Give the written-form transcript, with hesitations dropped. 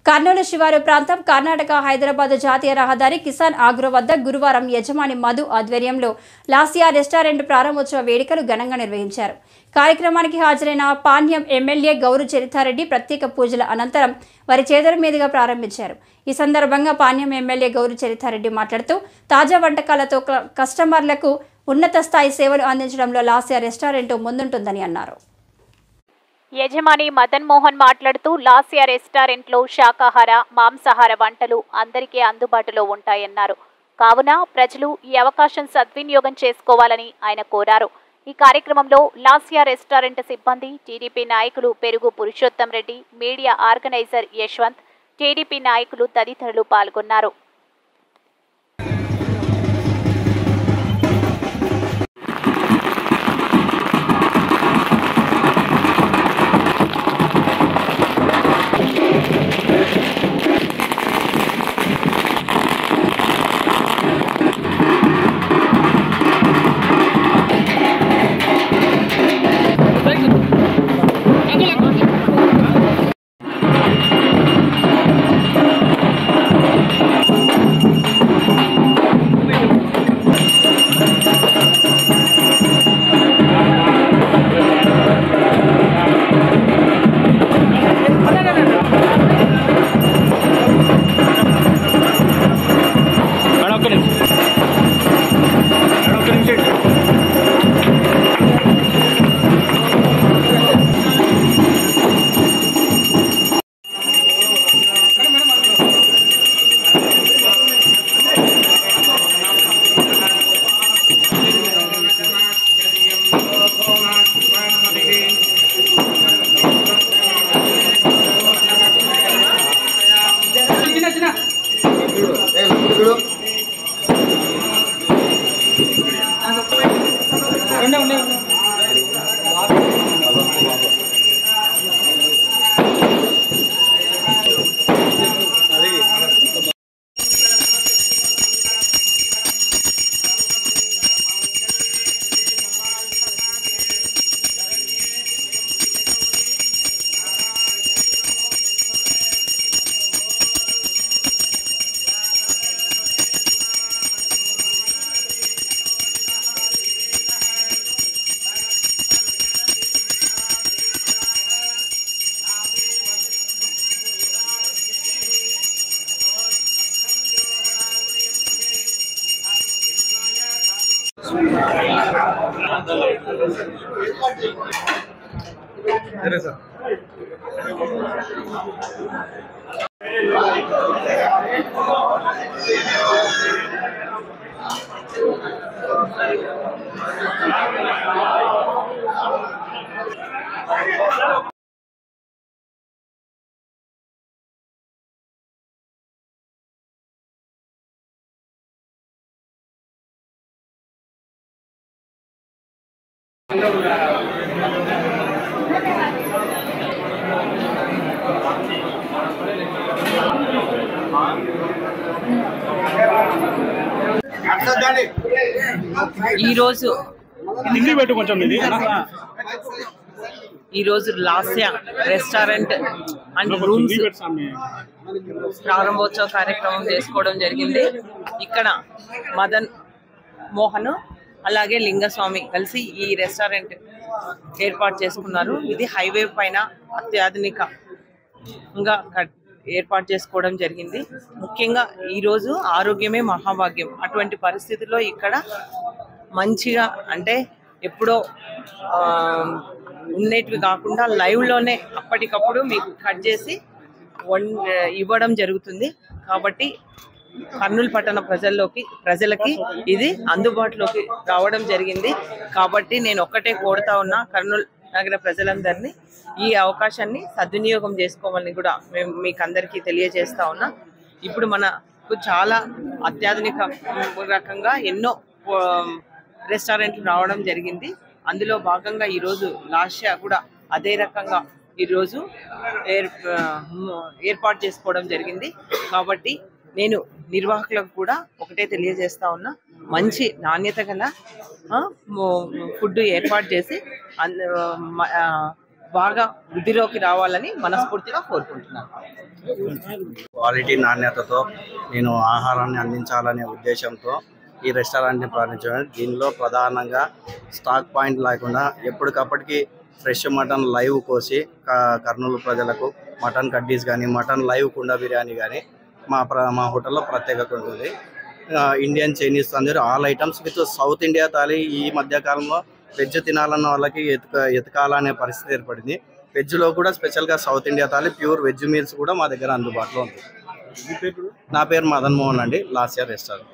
కర్నూలు శివారు ప్రాంతం కర్ణాటక హైదరాబాద్ జాతీయ రహదారి కిసాన్ ఆగ్రో వద్ద గురువారం యజమాని మధు ఆధ్వర్యంలో లాసియా రెస్టారెంట్ ప్రారంభోత్సవ వేడుకలు ఘనంగా నిర్వహించారు. కార్యక్రమానికి హాజరైన పాణ్యం ఎమ్మెల్యే గౌరు చరితారెడ్డి ప్రత్యేక పూజల అనంతరం వారి చేతుల మీదుగా ప్రారంభించారు. ఈ సందర్భంగా పాణ్యం ఎమ్మెల్యే గౌరు చరితారెడ్డి మాట్లాడుతూ తాజా వంటకాలతో కస్టమర్లకు ఉన్నత స్థాయి సేవలు అందించడంలో లాసియా రెస్టారెంట్ ముందుంటుందని అన్నారు. యజమాని మదన్ మోహన్ మాట్లాడుతూ లాసియా రెస్టారెంట్లో శాకాహార మాంసాహార వంటలు అందరికీ అందుబాటులో ఉంటాయన్నారు. కావున ప్రజలు ఈ అవకాశం సద్వినియోగం చేసుకోవాలని ఆయన కోరారు. ఈ కార్యక్రమంలో లాసియా రెస్టారెంట్ సిబ్బంది, టీడీపీ నాయకులు Perugu Purushottam Reddy, media organiser Yashwant, TDP నాయకులు తదితరులు పాల్గొన్నారు. ఈరోజు లాసియా రెస్టారెంట్ అండ్ రూమ్స్ ప్రారంభోత్సవ కార్యక్రమం చేసుకోవడం జరిగింది. ఇక్కడ మదన్ మోహన్ అలాగే లింగస్వామి కలిసి ఈ రెస్టారెంట్ ఏర్పాటు చేసుకున్నారు. ఇది హైవే పైన అత్యాధునికంగా ఏర్పాటు చేసుకోవడం జరిగింది. ముఖ్యంగా ఈరోజు ఆరోగ్యమే మహాభాగ్యం. అటువంటి పరిస్థితుల్లో ఇక్కడ మంచిగా అంటే ఎప్పుడో ఉండేటివి కాకుండా లైవ్లోనే అప్పటికప్పుడు మీకు కట్ చేసి ఇవ్వడం జరుగుతుంది. కాబట్టి కర్నూలు పట్టణ ప్రజలకి ఇది అందుబాటులోకి రావడం జరిగింది. కాబట్టి నేను ఒక్కటే కోరుతా ఉన్నా కర్నూలు నగర ప్రజలందరినీ ఈ అవకాశాన్ని సద్వినియోగం చేసుకోవాలని కూడా మేము మీకు అందరికీ తెలియజేస్తా ఉన్నా. ఇప్పుడు మనకు చాలా అత్యాధునిక రకంగా ఎన్నో రెస్టారెంట్లు రావడం జరిగింది. అందులో భాగంగా ఈరోజు లాసియా కూడా అదే రకంగా ఈరోజు ఏర్పాటు చేసుకోవడం జరిగింది. కాబట్టి నేను నిర్వాహకులకు కూడా ఒకటే తెలియజేస్తా ఉన్నా, మంచి నాణ్యత గల ఫుడ్ ఏర్పాటు చేసి బాగా వృద్ధిలోకి రావాలని మనస్ఫూర్తిగా కోరుకుంటున్నాను. క్వాలిటీ నాణ్యతతో నేను ఆహారాన్ని అందించాలనే ఉద్దేశంతో ఈ రెస్టారెంట్ని ప్రారంభించాను. దీనిలో ప్రధానంగా స్టాక్ పాయింట్ లేకుండా ఎప్పటికప్పటికి ఫ్రెష్ మటన్ లైవ్ కోసి కర్నూలు ప్రజలకు మటన్ కడ్డీస్ కానీ మటన్ లైవ్ కుండ బిర్యానీ కానీ మా హోటల్లో ప్రత్యేకత ఉంటుంది. Indian, Chinese, tandoori all items with south India thali. ఈ మధ్యకాలంలో వెజ్ తినాలన్న వాళ్ళకి ఎతకాలనే పరిస్థితి ఏర్పడింది. వెజ్లో కూడా స్పెషల్గా south India thali pure veg meals కూడా మా దగ్గర అందుబాటులో ఉంది. నా పేరు మదన్ మోహన్ అండి, లాస్యా రెస్టారెంట్.